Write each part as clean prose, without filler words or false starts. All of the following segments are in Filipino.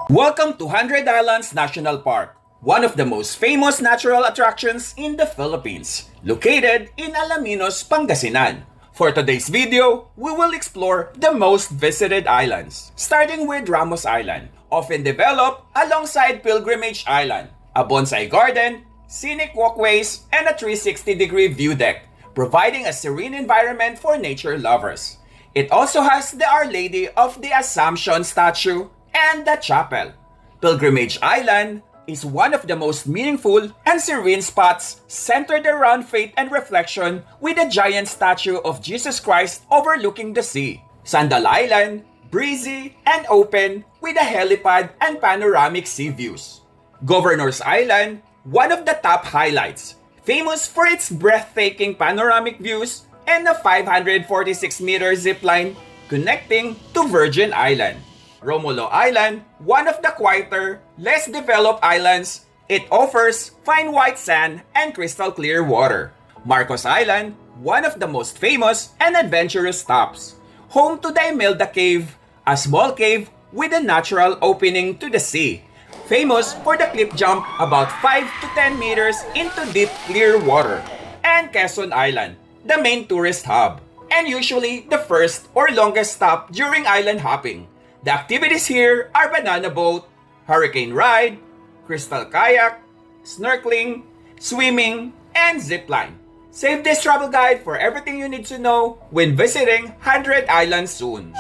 Welcome to Hundred Islands National Park, one of the most famous natural attractions in the Philippines, located in Alaminos, Pangasinan. For today's video, we will explore the most visited islands, starting with Ramos Island, often developed alongside Pilgrimage Island, a bonsai garden, scenic walkways, and a 360-degree view deck, providing a serene environment for nature lovers. It also has the Our Lady of the Assumption statue and the chapel. Pilgrimage Island is one of the most meaningful and serene spots centered around faith and reflection, with a giant statue of Jesus Christ overlooking the sea. Sandal Island, breezy and open with a helipad and panoramic sea views. Governor's Island, one of the top highlights, famous for its breathtaking panoramic views and a 546-meter zipline connecting to Virgin Island. Romulo Island, one of the quieter, less developed islands, it offers fine white sand and crystal clear water. Marcos Island, one of the most famous and adventurous stops, home to the Imelda Cave, a small cave with a natural opening to the sea, famous for the cliff jump about 5 to 10 meters into deep clear water. And Quezon Island, the main tourist hub, and usually the first or longest stop during island hopping. The activities here are banana boat, hurricane ride, crystal kayak, snorkeling, swimming, and zipline. Save this travel guide for everything you need to know when visiting 100 Islands soon.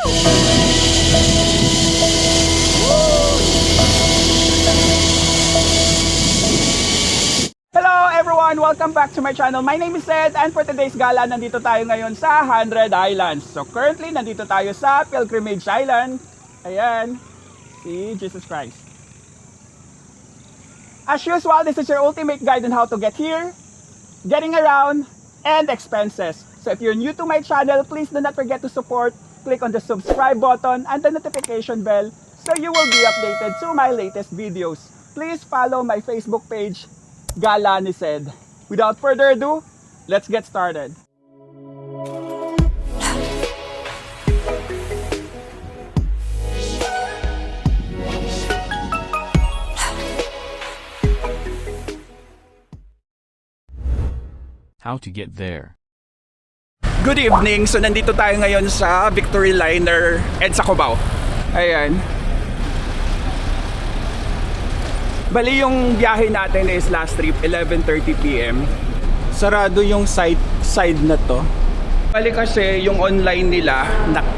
Hello everyone! Welcome back to my channel. My name is Ed, and for today's gala, nandito tayo ngayon sa 100 Islands. So currently, nandito tayo sa Pilgrimage Island. Ayan, si Jesus Christ. As usual, this is your ultimate guide on how to get here, getting around, and expenses. So if you're new to my channel, please do not forget to support. Click on the subscribe button and the notification bell so you will be updated to my latest videos. Please follow my Facebook page, Gala ni Sed. Without further ado, let's get started. How to get there. Good evening! So nandito tayo ngayon sa Victory Liner EDSA Cubao. Ayan. Bali yung biyahe natin is last trip 11:30 PM. Sarado yung side na to. Bali kasi yung online nila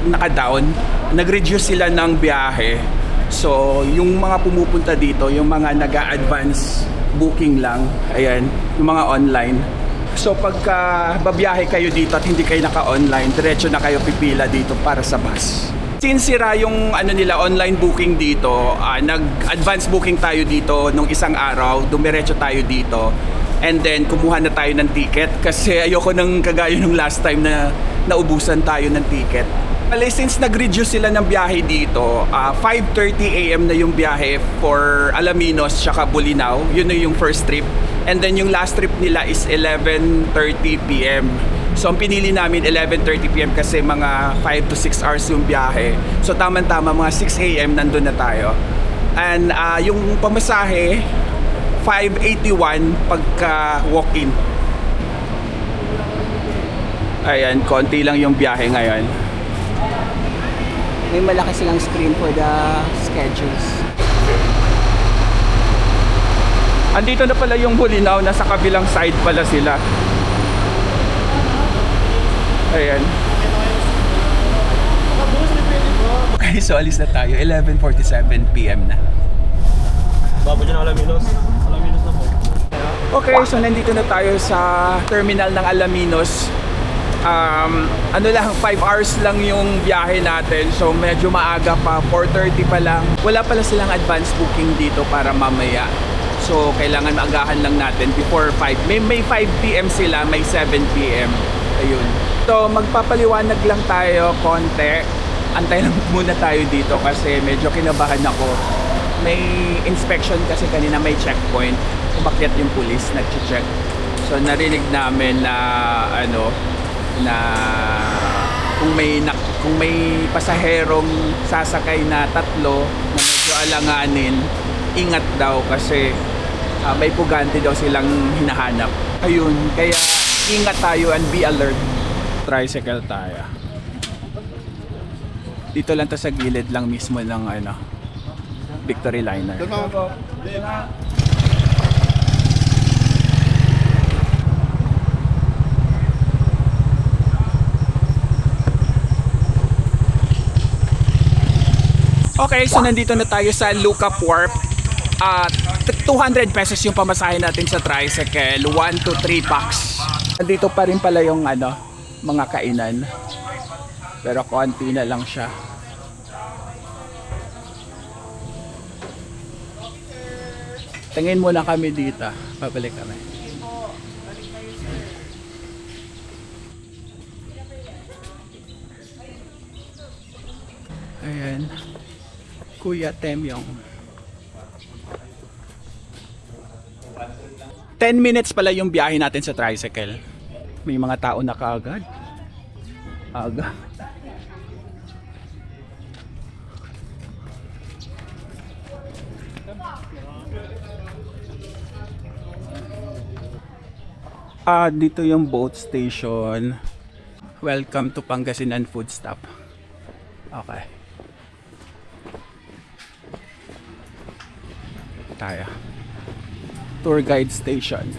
naka-down. Nag-reduce sila ng biyahe. So yung mga pumupunta dito, yung mga nag-a-advance booking lang. Ayan, yung mga online. So pagka babiyahe kayo dito at hindi kayo naka-online, diretso na kayo pipila dito para sa bus. Since sira yung nila online booking dito, nag-advance booking tayo dito nung isang araw, dumiretso tayo dito. And then kumuha na tayo ng ticket kasi ayoko nang kagaya nung last time na naubusan tayo ng ticket. Bale, since nag-reduce sila ng biyahe dito, 5:30 AM na yung biyahe for Alaminos tsaka Bolinao. Yun na yung first trip. And then yung last trip nila is 11:30 PM. So ang pinili namin 11:30 PM kasi mga 5 to 6 hours yung biyahe. So tama-tama mga 6 AM nandun na tayo. And yung pamasahe 581 pagka walk-in. Ayan, konti lang yung biyahe ngayon. May malaki silang screen for the schedules. Andito na pala yung Bolinao, nasa kabilang side pala sila. Ayan. Okay, so alis na tayo. 11:47 PM na. Babo dyan Alaminos. Alaminos na po. Okay, so nandito na tayo sa terminal ng Alaminos. Ano lang, 5 hours lang yung biyahe natin. So medyo maaga pa, 4:30 pa lang. Wala pala silang advance booking dito para mamaya. So kailangan maagahan lang natin before 5. May 5 PM sila, may 7 PM. Ayun. So magpapaliwanag lang tayo konti. Antay lang muna tayo dito kasi medyo kinabahan ako. May inspection kasi kanina, may checkpoint. Umakyat yung pulis, nag-check. So narinig namin na na kung may pasaherong sasakay na tatlo na medyo medyo alanganin, ingat daw kasi may pugante daw silang hinahanap. Ayun, kaya ingat tayo and be alert. Tricycle tayo. Dito lang to sa gilid lang mismo ng Victory Liner. Okay, so nandito na tayo sa Lookout Wharf. 200 pesos yung pamasahe natin sa tricycle, 1 to 3 packs. Nandito pa rin pala yung mga kainan. Pero konti na lang siya. Tingin muna kami dito. Babalik kami. Ayan. Kuya Temyong. 10 minutes pala yung biyahe natin sa tricycle. May mga tao na kaagad. Aga. Dito yung boat station. Welcome to Pangasinan Food Stop. Okay. Tayo. Tour guide station.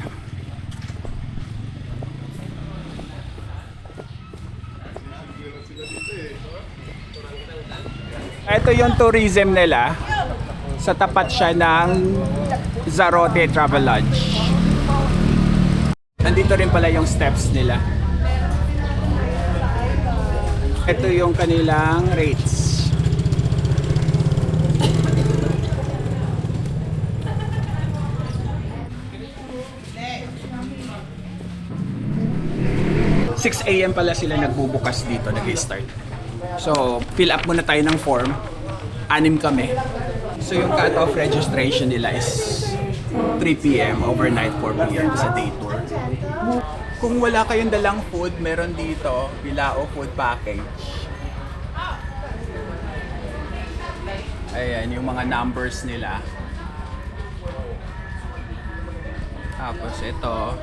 Ito yung tourism nila. Sa tapat siya ng Zarote Travel Lodge. Nandito rin pala yung steps nila. Ito yung kanilang rates. (6 AM pala sila nagbubukas dito, nag-start. So, fill up muna tayo ng form. 6 kami. So, yung cut-off registration nila is 3 PM, overnight 4 PM sa day tour. Kung wala kayong dalang food, meron dito, Bilao Food Package. Ayan, yung mga numbers nila. Tapos ito.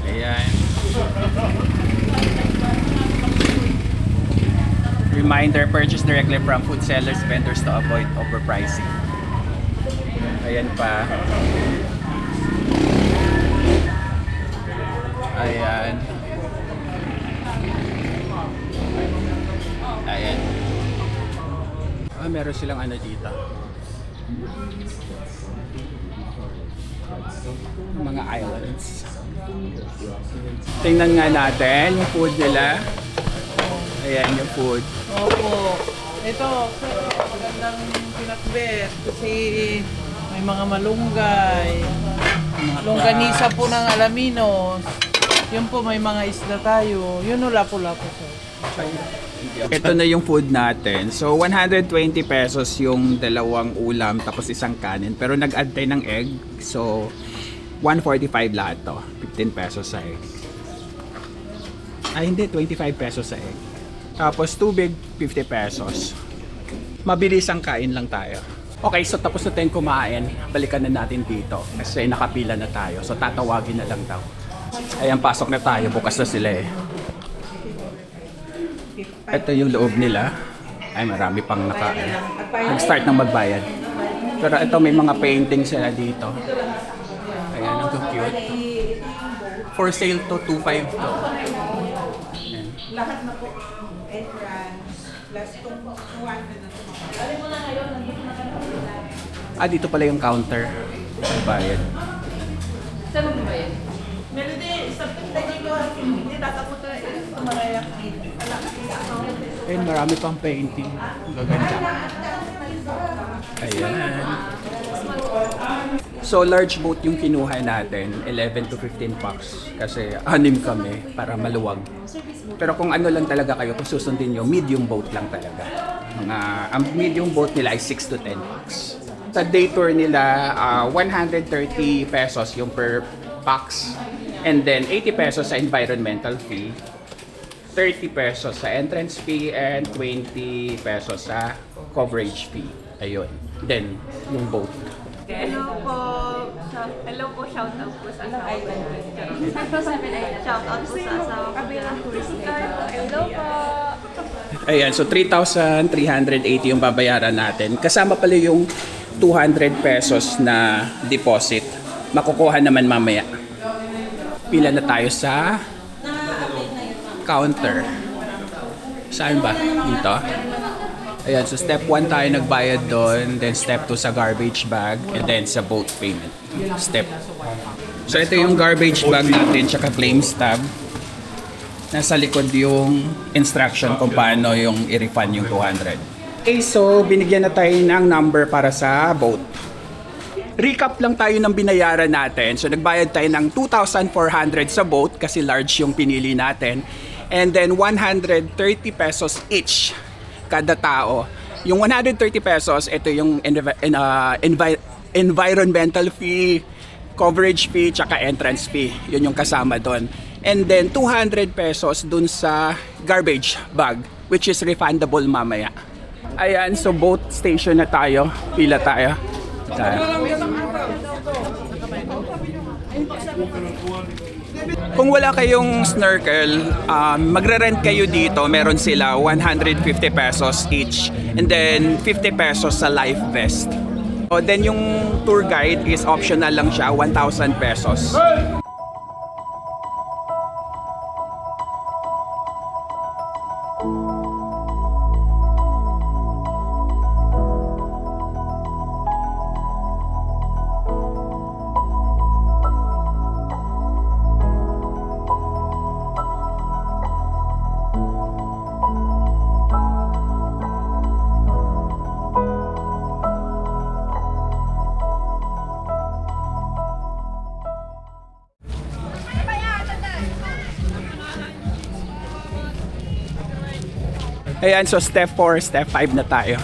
Ayan. Reminder, purchase directly from food sellers, vendors to avoid overpricing. Ayan pa. Ayan. Ayan. Meron silang dito. Mga islands. Tingnan nga natin yung food nila. Ayan yung food. Opo. Ito, magandang pinakbet kasi may mga malunggay. Longganisa po ng Alaminos. Yun po, may mga isla tayo. Yun o lapu-lapu po. Ito na yung food natin. So 120 pesos yung dalawang ulam tapos isang kanin. Pero nag-add tayo ng egg. So 145 lahat to. 15 pesos sa egg. Ay hindi, 25 pesos sa egg. Tapos tubig, 50 pesos. Mabilis ang kain lang tayo. Okay, so tapos na tayong kumain. Balikan na natin dito kasi nakapila na tayo. So tatawagin na lang daw. Ayan, pasok na tayo. Bukas na sila eh. Ito yung loob nila. Ay, marami pang nag-start ng magbayad. Pero ito, may mga paintings sila dito. Ayan, ang cute. For sale to 2.5 to. Ayan. Lahat na po. Entrance. Plus itong kuwan na Dito pala yung counter. Magbayad. Saan mo ba yan? Meron din, sa pagtagin ko, hindi tatapos na tumarayak dito. Ayun, marami pang painting. Gaganda. Ayan. So, large boat yung kinuha natin. 11 to 15 packs. Kasi 6 kami para maluwag. Pero kung ano lang talaga kayo, kung susundin nyo, medium boat lang talaga. Ang medium boat nila ay 6 to 10 packs. Sa day tour nila, 130 pesos yung per packs. And then 80 pesos sa environmental fee, 30 pesos sa entrance fee, and 20 pesos sa coverage fee. Ayun. Then, yung boat. Hello po. Hello po, shout out po sa asawa ko. Shout out po sa asawa ko. Hello po. Ayan, so 3,380 yung babayaran natin. Kasama pala yung 200 pesos na deposit. Makukuha naman mamaya. Pila na tayo sa counter. Saan ba? Dito? Ayan, so step 1 tayo nagbayad doon, then step 2 sa garbage bag, and then sa boat payment. Step. So ito yung garbage bag natin, tsaka claims tab. Nasa likod yung instruction kung paano yung i-refund yung 200. Okay, so binigyan na tayo ng number para sa boat. Recap lang tayo ng binayaran natin. So nagbayad tayo ng 2,400 sa boat kasi large yung pinili natin. And then 130 pesos each kada tao. Yung 130 pesos, ito yung environmental fee, coverage fee, tsaka entrance fee. Yun yung kasama doon. And then 200 pesos dun sa garbage bag, which is refundable mamaya. Ayan, so boat station na tayo. Pila tayo. Kung wala kayong snorkel, magre-rent kayo dito. Meron sila 150 pesos each. And then 50 pesos sa life vest. So, then yung tour guide is optional lang siya, 1,000 pesos. Ayan, so step 4, step 5 na tayo.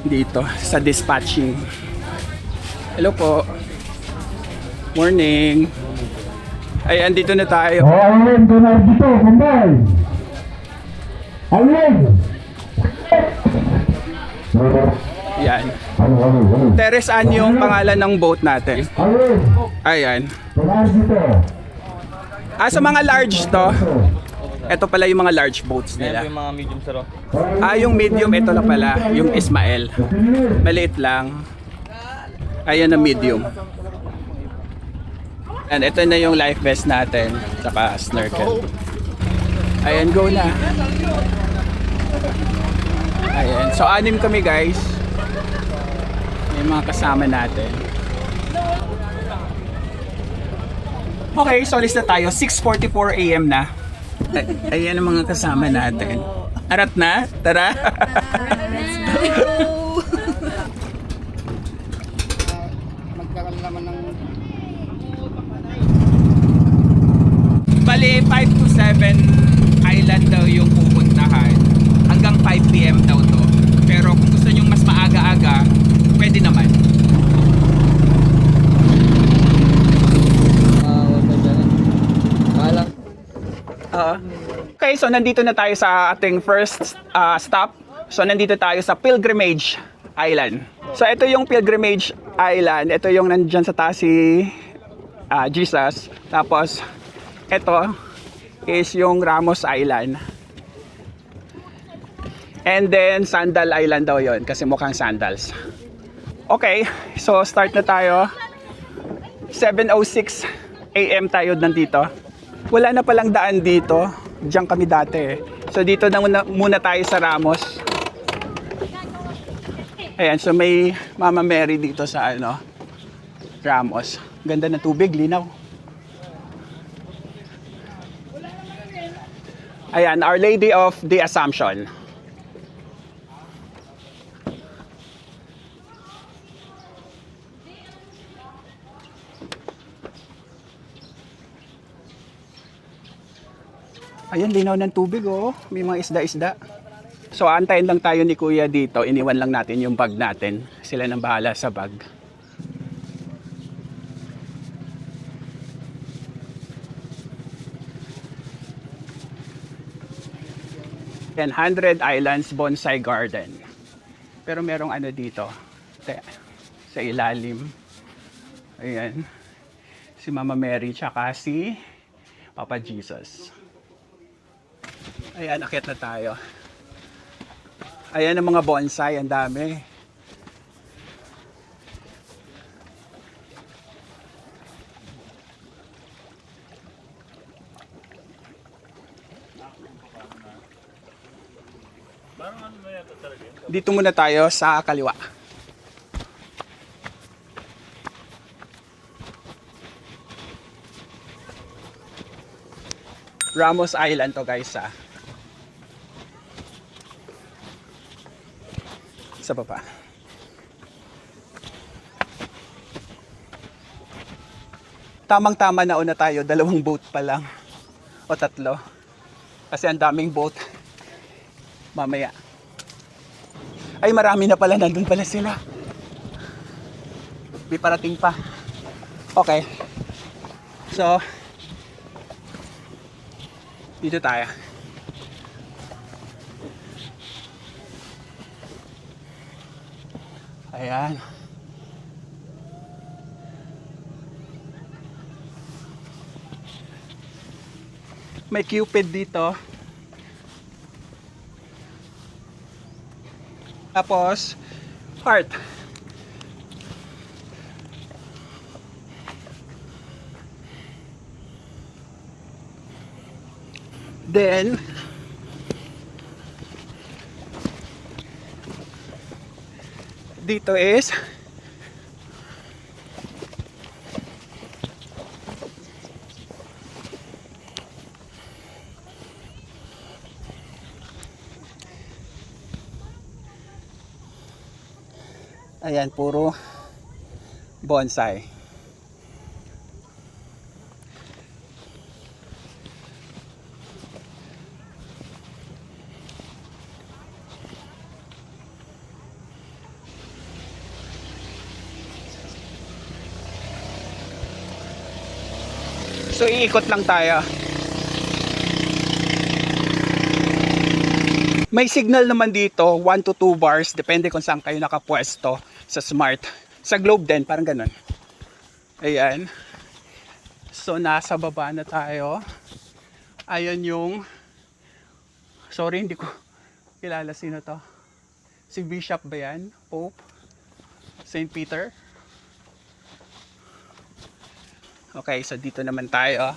Dito, sa dispatching. Hello po. Morning. Ayan, dito na tayo. Alin, doon na dito, kumbay. Alin. Yan. Teres, ano yung pangalan ng boat natin? Alin. Ayan. Doon dito. Sa mga large to. Ito pala yung mga large boats nila. Yung mga medium sir. Yung medium, ito na pala. Yung Ismael. Maliit lang. Ayan ang medium. And ito na yung life vest natin. Saka snorkel. Ayan, go na. Ayan. So, 6 kami guys. May mga kasama natin. Okay, so alis na tayo. 6:44 AM na. Ayan ang mga kasama natin. Arat na? Tara! Let's go! Magkaroon naman ng Bali, 5 to 7 island daw yung pupuntahan. Hanggang 5 PM daw to. Pero kung gusto nyo mas maaga-aga, pwede naman. Okay, so nandito na tayo sa ating first stop. So nandito tayo sa Pilgrimage Island. So ito yung Pilgrimage Island. Ito yung nandyan sa taas si Jesus. Tapos ito is yung Ramos Island. And then Sandal Island daw yon kasi mukhang sandals. Okay, so start na tayo. 7:06 AM tayo nandito. Wala na palang daan dito. Diyan kami dati. So dito na muna tayo sa Ramos. Ayan, so may Mama Mary dito sa Ramos. Ganda ng tubig, linaw. Ayan, Our Lady of the Assumption. Ayan, linaw ng tubig oh. May mga isda-isda. So, antayin lang tayo ni Kuya dito. Iniwan lang natin yung bag natin. Sila nang bahala sa bag. Yan, 100 Islands Bonsai Garden. Pero merong ano dito. Sa ilalim. Ayan. Si Mama Mary tsaka si Papa Jesus. Ayan, akyat na tayo. Ayan ang mga bonsai, ang dami. Dito muna tayo sa kaliwa. Ramos Island to guys sa baba. Tamang-tama na una tayo, 2 boat pa lang o 3 kasi ang daming boat mamaya. Ay, marami na pala, nandun pala sila. May parating pa. Okay. So, dito tayo. Ayan. May Cupid dito. Tapos, heart. Then, dito is ayan, puro bonsai. So iikot lang tayo. May signal naman dito, 1 to 2 bars, depende kung saan kayo nakapwesto sa Smart. Sa Globe din, parang ganun. Ayan. So nasa baba na tayo. Ayan yung, sorry hindi ko kilala sino to. Si Bishop ba yan? Pope? St. Peter? Okay, so dito naman tayo.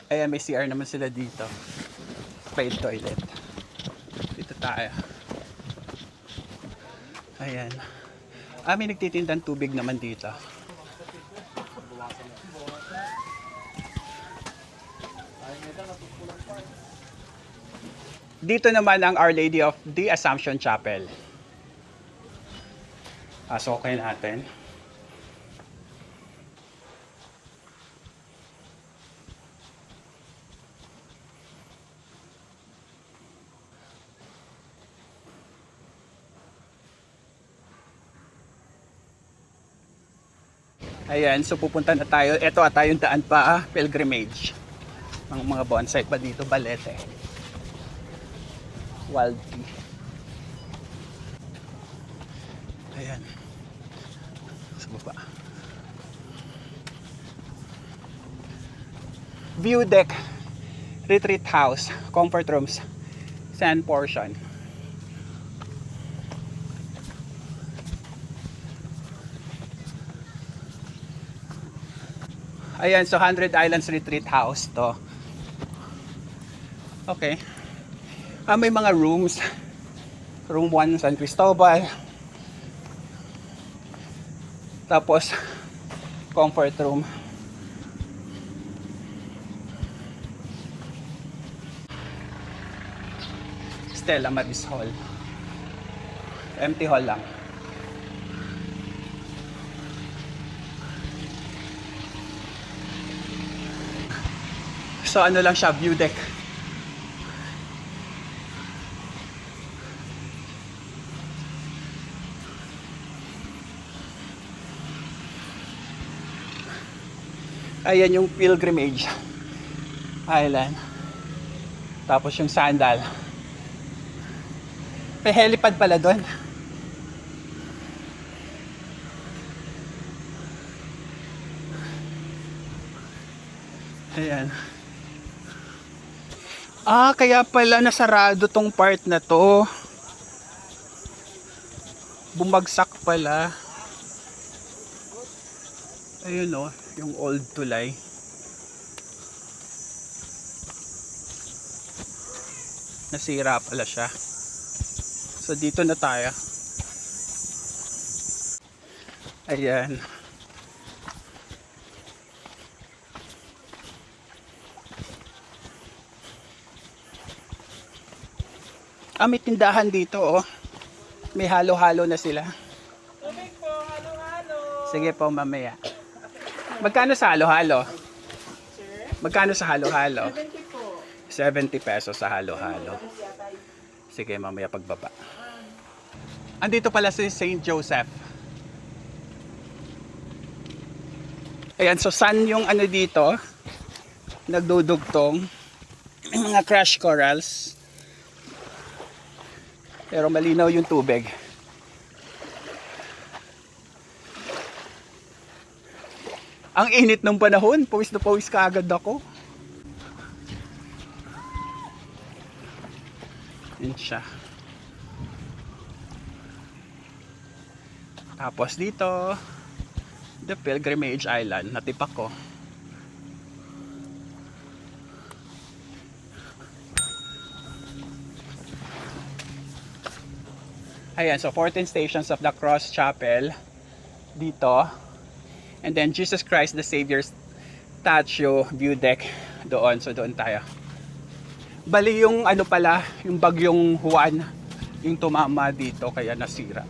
Ayan, may CR naman sila dito. Paid toilet. Dito tayo. Ayan. May nagtitindang tubig naman dito. Dito naman ang Our Lady of the Assumption Chapel. Pasokin natin. Ayan, so pupunta na tayo. Ito at tayong daan pa, pilgrimage. Ang mga bonsai pa dito, Balete. Wild tea. Ayan. Sa baba. View deck, retreat house, comfort rooms, sand portion. Ayan, so 100 Islands Retreat House to. Okay. May mga rooms. Room 1 San Cristobal. Tapos comfort room. Stella Maris Hall. Empty hall lang. So ano lang siya, view deck. Ayan yung Pilgrimage Island. Tapos yung Sandal. May helipad pala doon. Ayan. Kaya pala nasarado tong part na to. Bumagsak pala. Ayun o, yung old tulay. Nasira pala siya. So dito na tayo. Ayan. May tindahan dito oh. May halo-halo na sila. Tubig po, halo-halo. Sige po, mamaya. Magkano sa halo-halo? Magkano sa halo-halo? 70 po. 70 pesos sa halo-halo. Sige, mamaya pagbaba. Andito pala si St. Joseph. Ayan, so sun yung ano dito, nagdudugtong. May mga crash corals. Pero malinaw yung tubig. Ang init ng panahon, pawis na pawis kaagad ako. Yun siya. Tapos dito, the Pilgrimage Island, natipak ko. Ayan, so 14 Stations of the Cross Chapel dito. And then Jesus Christ the Savior statue view deck doon. So doon tayo. Bali yung ano pala, yung bagyong Juan, yung tumama dito kaya nasira.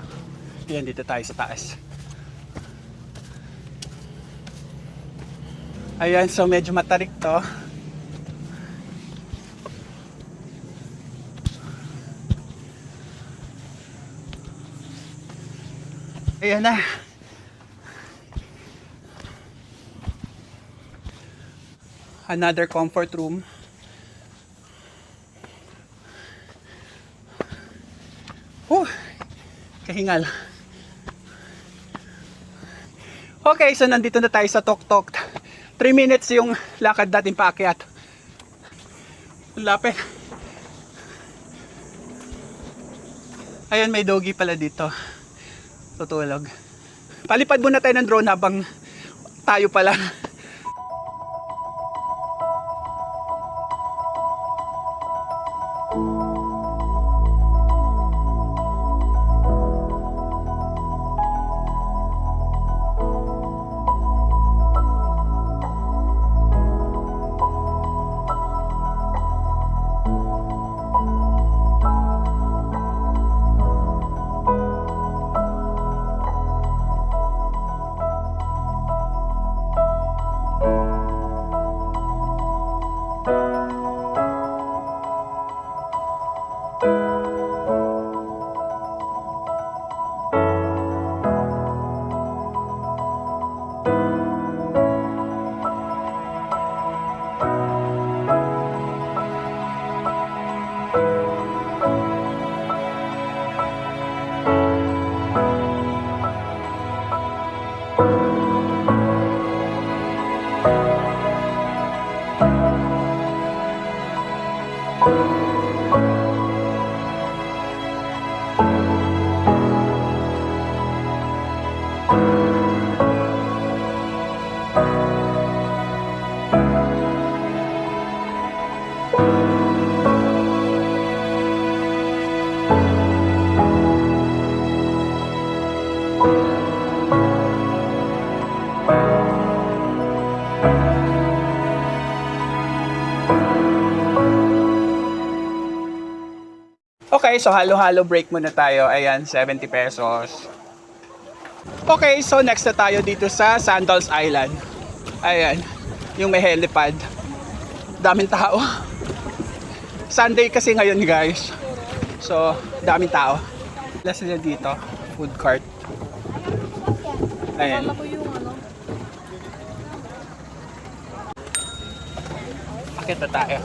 Ayan, dito tayo sa taas. Ayan, so medyo matarik to. Ayan na. Another comfort room. Kahingal. Okay, so nandito na tayo sa Tok-Tok. 3 minutes yung lakad natin paakyat. Lapit. Ayan, may doggy pala dito. Tutulog. Palipad muna tayo ng drone habang tayo pala. Okay, so halo-halo break muna tayo. Ayan, 70 pesos. Okay, so next na tayo dito sa Sandals Island. Ayan, yung may helipad. Daming tao. Sunday kasi ngayon, guys. So, daming tao. Wala sila dito. Food cart. Ayan. Akit na tayo.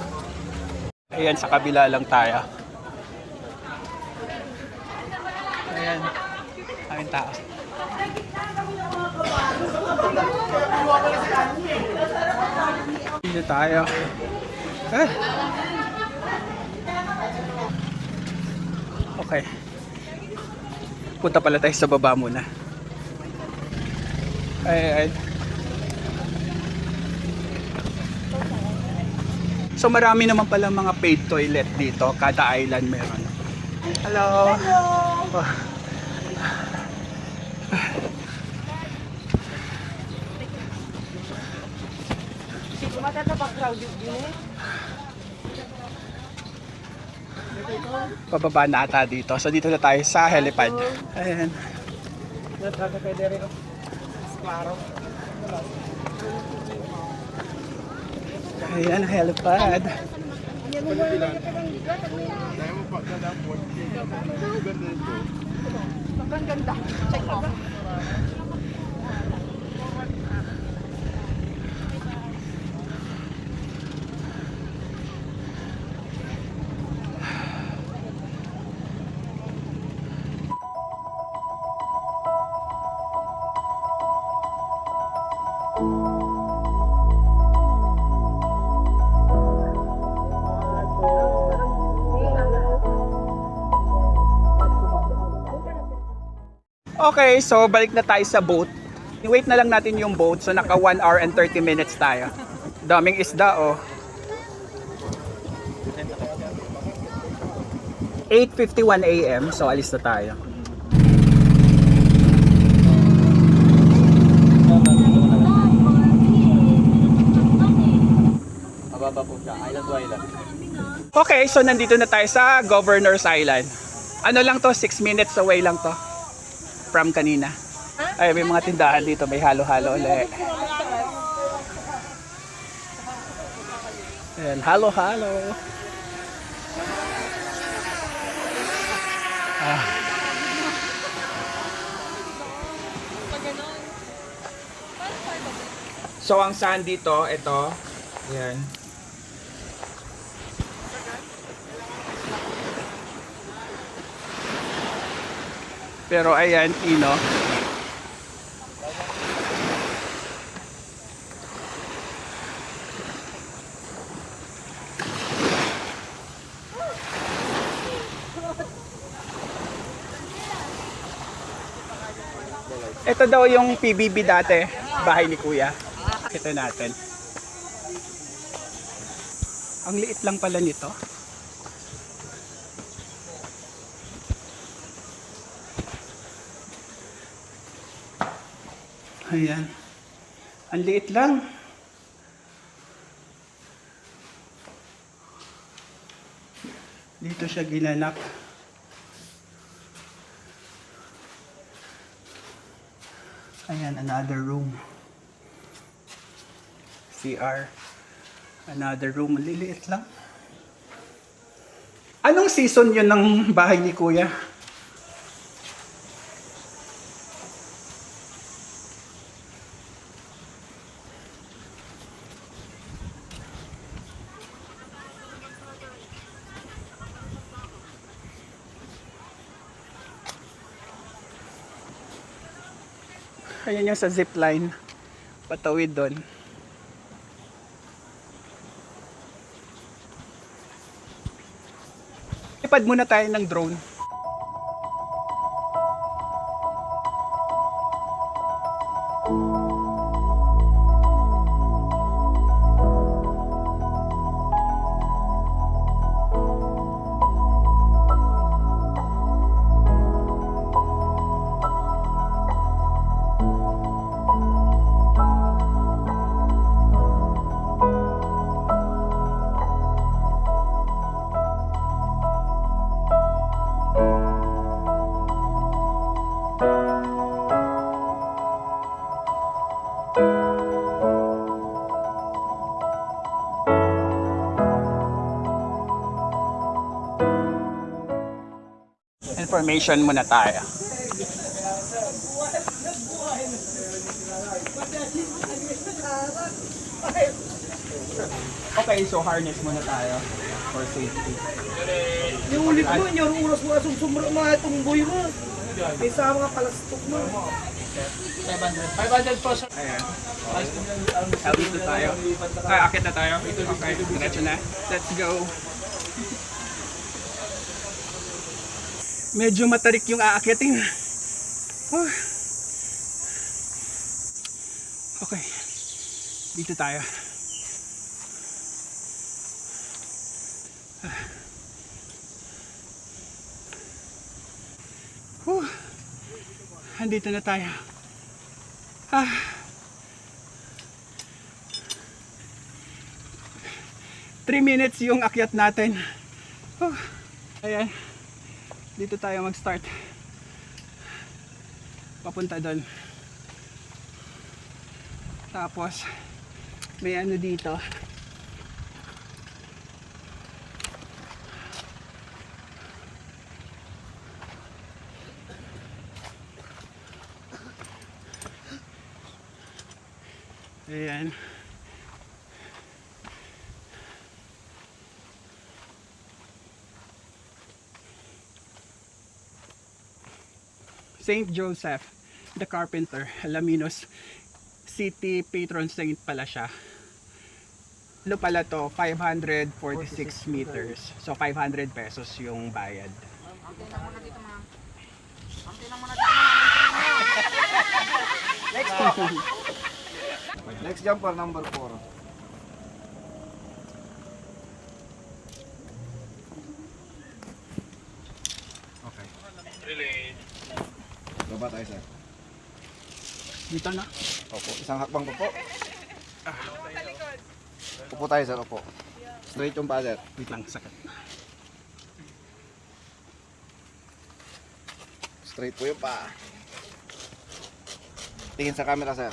Ayan, sa kabila lang tayo. Ayan. Aming tao. Dito tayo. Okay. Punta pala tayo sa baba muna. Ay. So marami naman pala mga paid toilet dito. Kada island meron. Hello. Oh. Pababa na ata dito. So dito na tayo sa helipad. Ayan. Ayan, helipad. Okay, so balik na tayo sa boat. I-wait na lang natin yung boat. So naka 1 hour and 30 minutes tayo. Daming isda oh. 8:51 AM, so alis na tayo. Mababa po siya. Island to island. Okay, so nandito na tayo sa Governor's Island. Ano lang to, 6 minutes away lang to from kanina. Ay, may mga tindahan dito, may halo-halo ulit. Ayan, halo-halo. So ang sand dito, ito. Ayan. Pero ayan, Tino. Ito daw yung PBB dati, bahay ni Kuya. Ito natin. Ang liit lang pala nito. Ayan. Ang liit lang. Dito siya ginanap. Ayan, another room. CR. Another room. Liliit lang. Anong season yun ng bahay ni Kuya? Ayan yung sa zipline. Patawid doon. Ipad muna tayo ng drone. Information muna tayo. Okay, so harness muna tayo for safety. Yung ulit mo, yung uras mo asong sumro mga tumboy mo. Isa mga palastok mo. 500 po, sir. Ayan. Dito tayo. Akit na tayo. Okay, diretso na. Let's go. Medyo matarik yung aakyatin. Okay. Dito tayo. Andito na tayo. 3 minutes yung akyat natin. Ayan. Dito tayo mag-start. Papunta doon. Tapos may ano dito. Ayan. Saint Joseph the Carpenter, Alaminos City Patron Saint pala siya. Ano pala to? 546 meters. So 500 pesos yung bayad. Next jumper, number 4. Okay. Baba tayo, sir. Dito na. Opo, isang hakbang po po. Upo tayo, sir. Upo. Straight yung paa, sir. Wait lang, sakit. Straight po yung paa. Tingin sa camera, sir.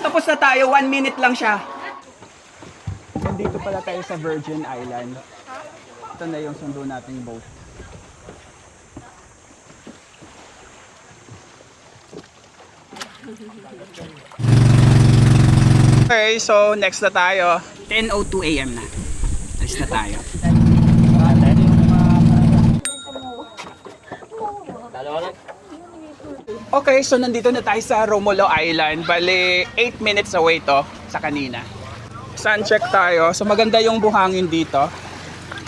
Tapos na tayo, 1 minute lang siya. Nandito pala tayo sa Virgin Island. Ito na yung sundo nating boat. Okay, so next na tayo. 10:02 AM na. Alis na tayo. Okay, so nandito na tayo sa Romulo Island. Bale, 8 minutes away to sa kanina. Sun check tayo. So maganda yung buhangin dito.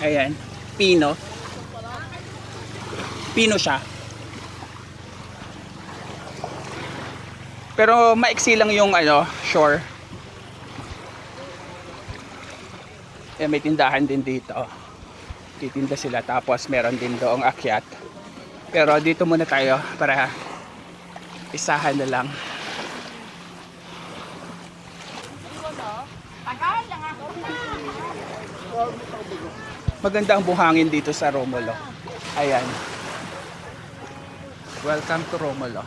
Ayan, pino. Pino siya. Pero maiksi lang yung shore. Eh, may tindahan din dito. Titinda sila, tapos meron din doong akyat. Pero dito muna tayo para isahan na lang. Maganda ang buhangin dito sa Romulo. Ayan. Welcome to Romulo.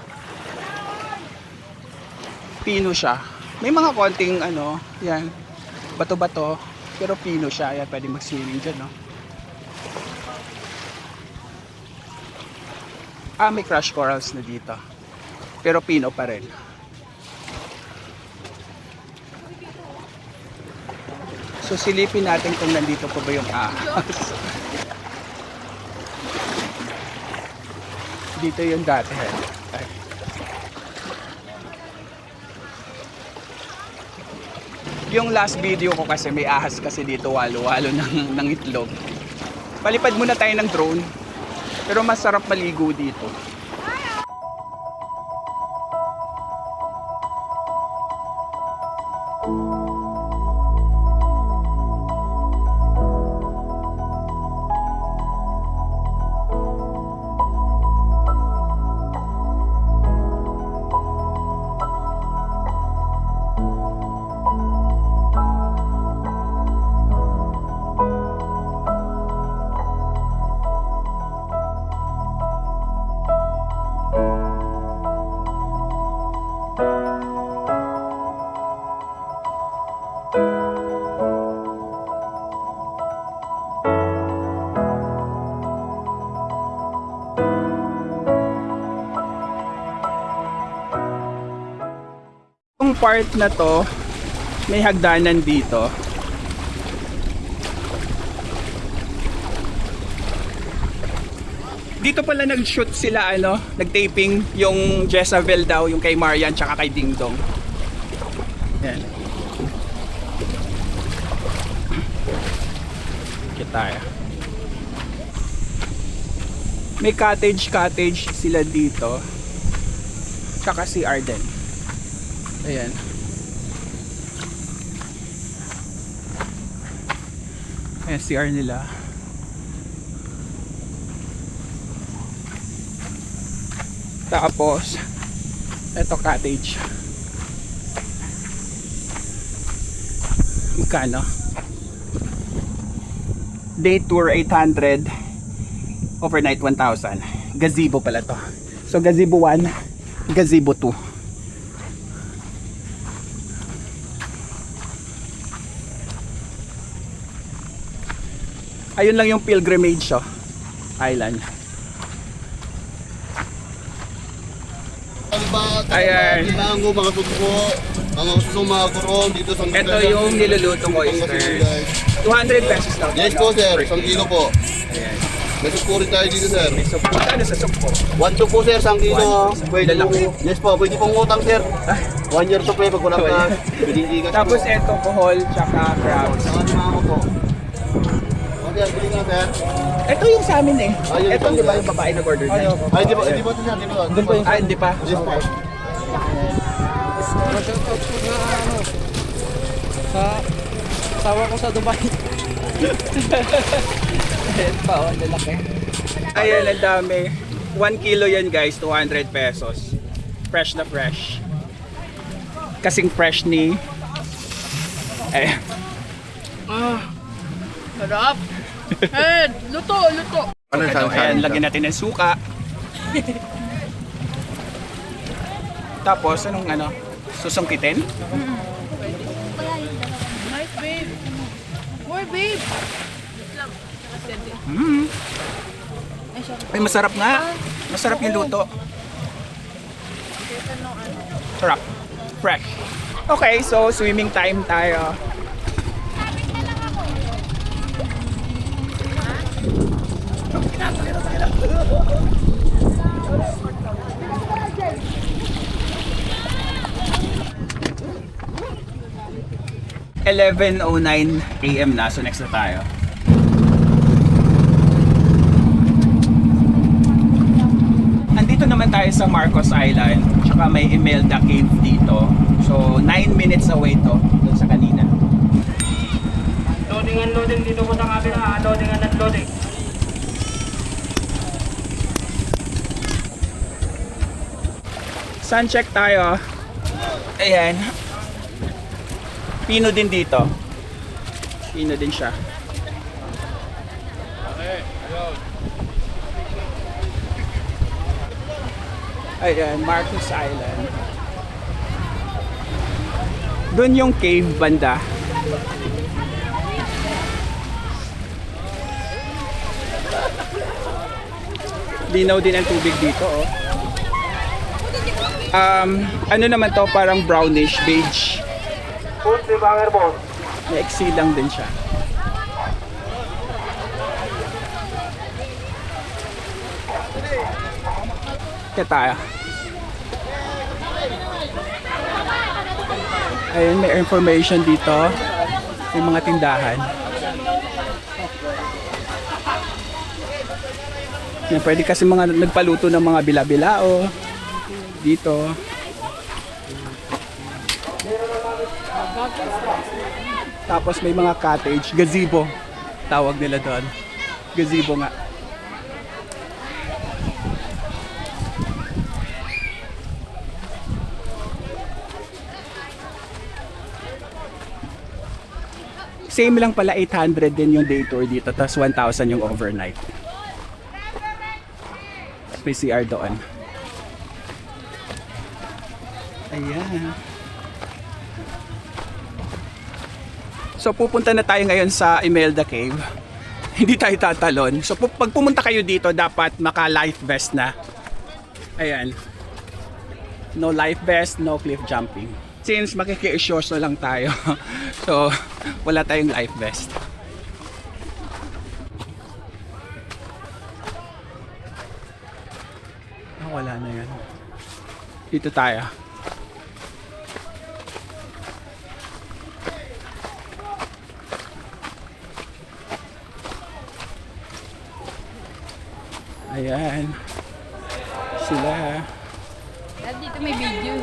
Pino siya. May mga konting yan, bato-bato, pero pino siya. Ayan, pwede mag-swimming dyan, no? May crush corals na dito. Pero pino pa rin. So silipin natin kung nandito pa ba yung ahas. Dito yung dati. Ay. Yung last video ko kasi may ahas kasi dito, walo-walo ng itlog. Palipad muna tayo ng drone. Pero masarap maligo dito. part na to, may hagdanan dito. Dito pala nag-shoot sila, nag-taping yung Jezabel daw, yung kay Marian tsaka kay Ding Dong. Yan. Kita. May cottage sila dito. Tsaka si Arden. Ayan. Ayan CR nila. Tapos eto cottage. Magkano? Day tour 800, overnight 1,000. Gazebo pala to. So gazebo 1, gazebo 2. Ayun lang yung pilgrimage island. Ayan. Mango, mga tugpo, mga susong mga kurong dito sa Ito yung nilulutong oyster. 200 pesos lang. Yes po sir, 1 kilo po. May sukpo rin tayo dito sir. So, ano sa sukpo? 1 to po sir, 1 kilo. Pwede Lalaki. po. Yes po, pwede pong utang sir. 1 year to pwede pag wala pa. Pwede ikas po. Tapos eto, kohol, tsaka crabs. Saka ni mama po. Okay, bili nga sir. Ito yung sa amin eh. Ayun, Ito di ba yung babae nag-order na? Ay, di ba sir, di ba? Di ba? Ay, hindi pa. Yes po. Sa asawa ko sa Dubai. Lalaki. Ayan, ang dami. 1 kilo yan guys, 200 pesos. Fresh na fresh. Kasing fresh ni... Ayan. Sarap! Luto! Ayan, lagyan natin ng suka. Tapos, anong susungkitin? Nice, babe! More, babe! Ay, masarap nga. Masarap yung luto. Sarap. Fresh. Okay, so swimming time tayo. (11:09 AM) na, so next na tayo. Andito naman tayo sa Marcos Island, tsaka may Imelda Cave dito. So 9 minutes away to dun sa kanina. Loading and loading dito po sa kabila. Loading and unloading. Sun check tayo. Ayan. Pino din dito. Pino din siya. Ayan, Marcos Island. Doon yung cave banda. Linaw din ang tubig dito, oh. Ano naman to, parang brownish beige. Maiksi lang din siya. Kaya tayo. Ayun, may information dito. May mga tindahan. Yan, pwede kasi mga nagpaluto ng mga bila-bilao dito. Tapos may mga cottage, gazebo tawag nila doon. Gazebo nga. Same lang pala, 800 din yung day tour dito, tapos 1,000 yung overnight. May CR doon. Ayan. So pupunta na tayo ngayon sa Imelda Cave. Hindi tayo tatalon. So pag pumunta kayo dito, dapat maka-life vest na. Ayan. No life vest, no cliff jumping. since makiki-isyoso lang tayo, so wala tayong life vest. Wala na yan. Dito tayo. Ayan. Sila. Dito may video.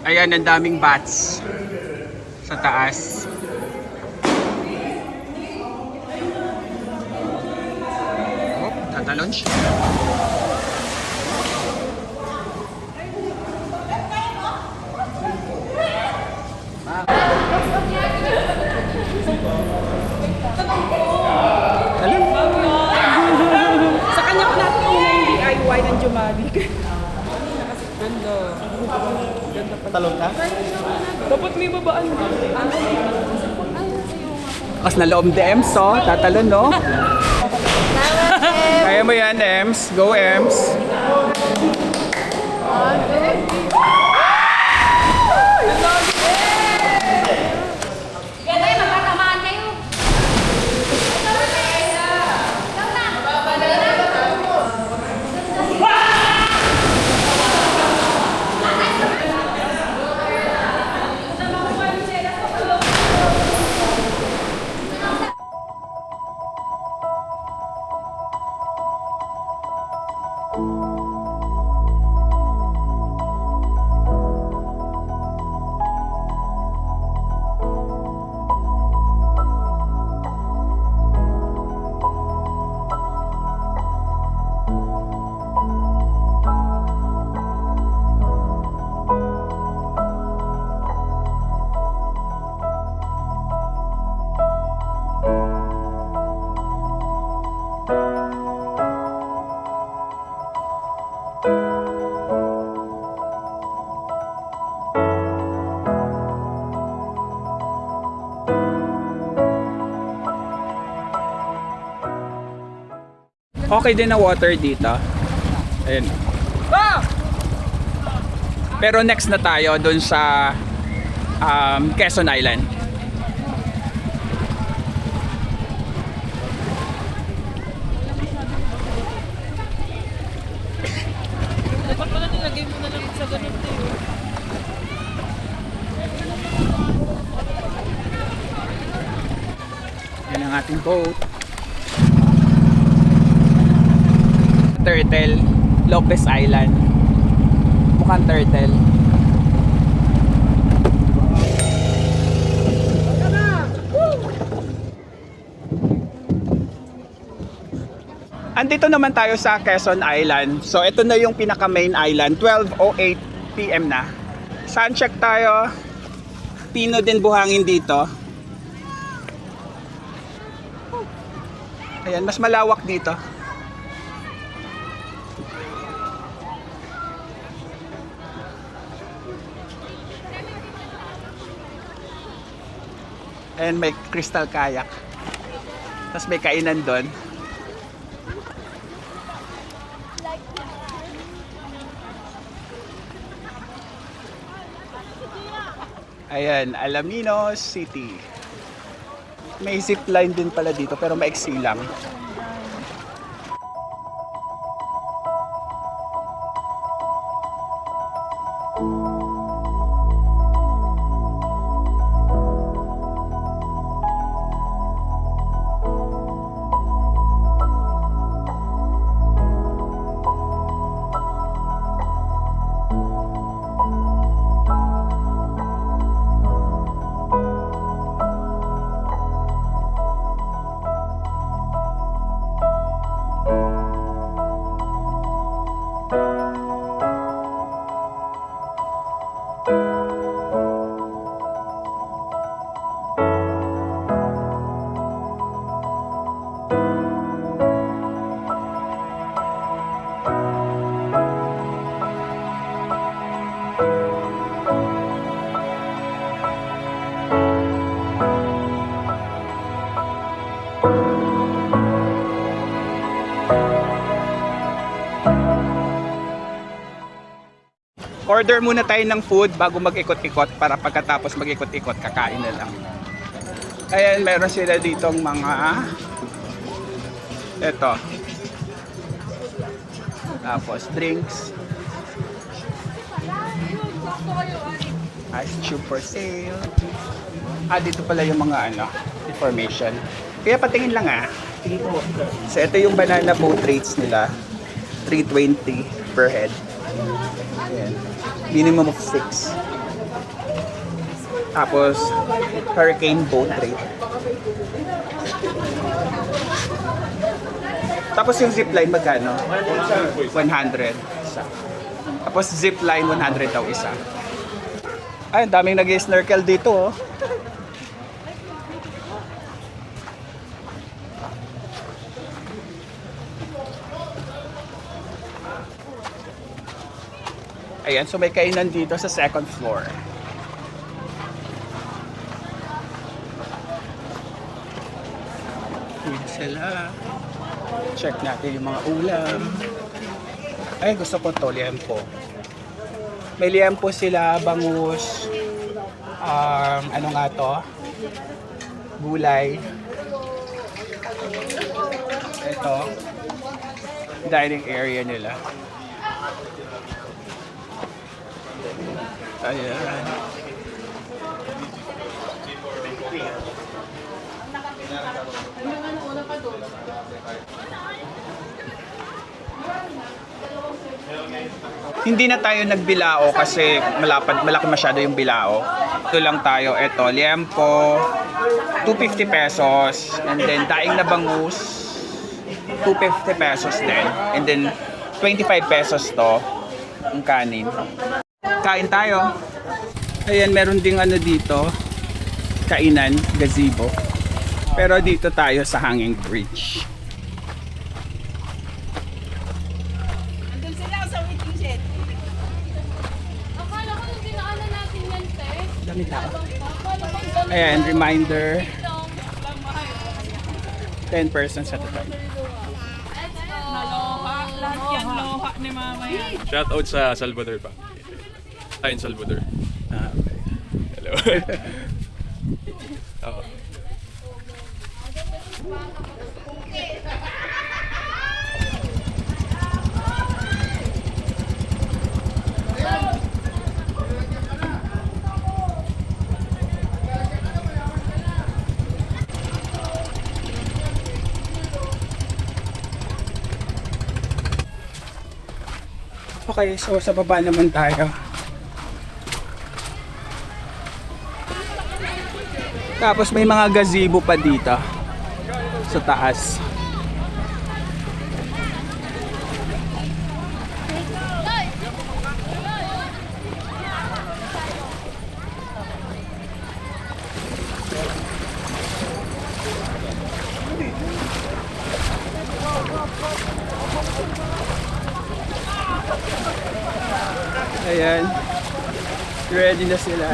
Ayan, ang daming bats sa taas. Oh, tatalon siya. Sa kanya ko natin yung DIY ng Jumali. Talon ka? Dapat may babaan. Kas na loob ni Ems, oh. Tatalon, no? Kaya mo yan, Ems. Go, Ems. Okay din na water dito. Ayun. Pero next na tayo dun sa Quezon Island. Dapat pala nilagay mo na lang sa ganito. Yan ang ating boat. Turtle, Lopez Island. Mukhang turtle. Andito naman tayo sa Quezon Island. So ito na yung pinaka main island. 12:08 PM na. Sun check tayo. Pino din buhangin dito. Ayan, mas malawak dito. And may crystal kayak. Tapos may kainan doon. Ayan, Alaminos City. May zip line din pala dito pero maiksi lang. Order muna tayo ng food bago mag-ikot-ikot para pagkatapos mag-ikot-ikot, kakain na lang. Ayan, meron sila ditong mga eto. Tapos drinks. Ice tube for sale. Dito pala yung mga information. Kaya patingin lang Tingin ko. So ito yung banana boat rates nila. 320 per head. Ayan. Minimum of 6. Tapos hurricane boat rate. Tapos yung zipline magkano? 100 isa. Tapos zipline 100 daw isa. Ay, ang daming nag-snorkel dito oh. Ayan, so may kainan dito sa second floor. Dito sila. Check natin yung mga ulam. Ay, gusto ko to, liempo. May liempo sila, bangus. Ano nga to? Gulay. Ito. Dining area nila. Ayan. Hindi na tayo nagbilao kasi malaki masyado yung bilao. Ito lang tayo. Ito, liempo, 250 pesos. And then, daing na bangus, 250 pesos din. And then, 25 pesos to, ang kanin. Kain tayo. Ayan, meron ding dito, kainan, gazebo. Pero dito tayo sa hanging bridge. Andun sila sa waiting shed. Akala ko nung dinaanan natin yan, te. Dami tao. Ayan, reminder. 10 persons at a time. Naloha. Lahat yan loha ni mama yan. Shout out sa Salvador pa. In Salvador. Okay. Hello. Oo. Okay, so sa baba naman tayo. Tapos may mga gazebo pa dito sa taas. Ayan. Ready na sila.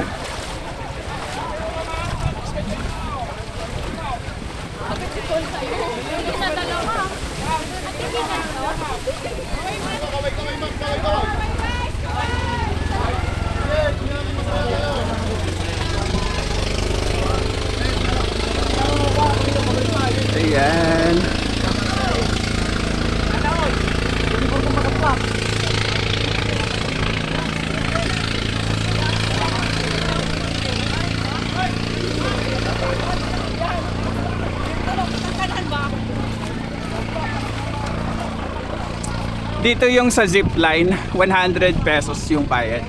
Ayan. Dito yung sa zipline, 100 pesos yung bayad.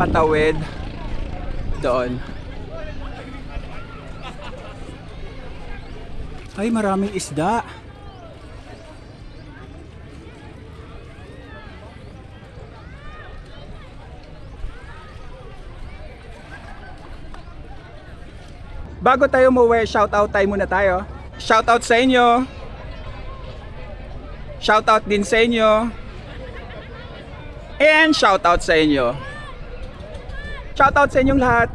Patawid doon. Ay, maraming isda. Bago tayo umuwi, shoutout tayo muna tayo. Shoutout sa inyo. Shoutout din sa inyo. And shoutout sa inyo. Shoutout sa inyong lahat.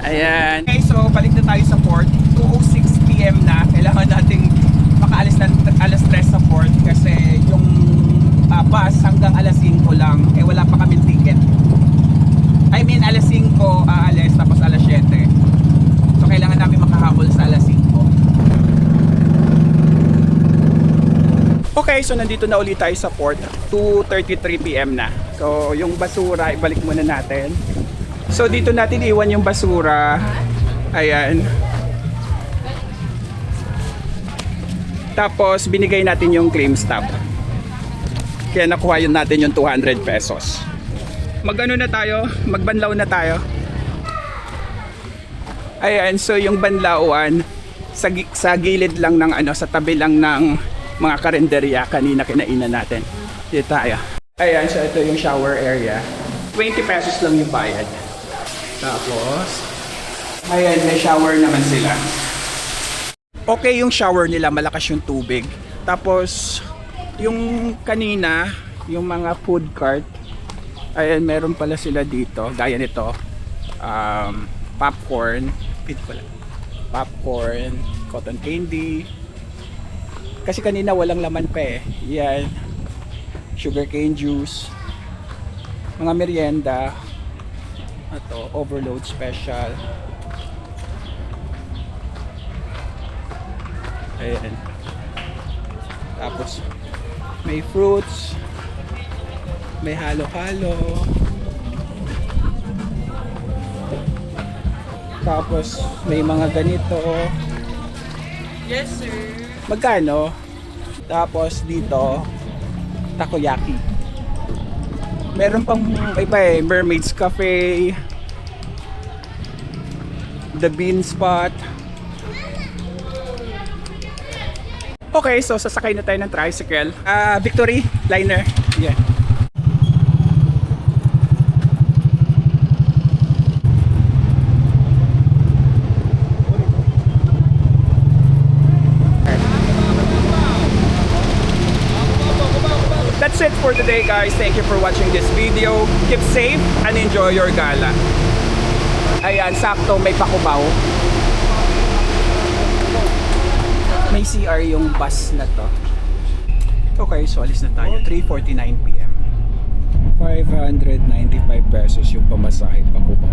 Ayan. Okay, so balik na tayo sa port. 2:06 PM na, kailangan nating makaalis ng alas 3 sa port kasi yung bus hanggang alas 5 lang, eh wala pa kaming ticket. I mean, alas 5 aalis, tapos alas 7. So kailangan namin makahabol sa alas 5. Okay, so nandito na ulit tayo sa port. 2:33 PM na. So yung basura, ibalik muna natin. So dito natin iwan yung basura. Ayan. Tapos binigay natin yung claim stub. Kaya nakuha yun natin yung 200 pesos. Magano na tayo? Magbanlaw na tayo. Ayan, so yung banlauan sa gilid lang ng sa tabi lang ng mga karinderya kanina kinainan natin. Dito tayo. Ayan, so ito yung shower area. 20 pesos lang yung bayad. Tapos ayan, may shower naman sila. Okay yung shower nila, malakas yung tubig. Tapos yung kanina, yung mga food cart, ayan, meron pala sila dito, gaya nito, popcorn, popcorn, cotton candy. Kasi kanina walang laman pa eh. Yan, sugarcane juice, mga merienda. Ito, overload special. Ayan. Tapos may fruits, may halo-halo. Tapos may mga ganito. Yes, sir. Magkano? Tapos dito, takoyaki. Meron pang iba eh, Mermaid's Cafe, The Bean Spot. Okay, so sasakay na tayo ng tricycle. Victory Liner. Yeah. That's it for today, guys. Thank you for watching this video. Keep safe and enjoy your gala. Ayan, sakto may pakubaw. May CR yung bus na to. Okay, so alis na tayo. 3:49 PM. 595 pesos yung pamasahe pakubaw.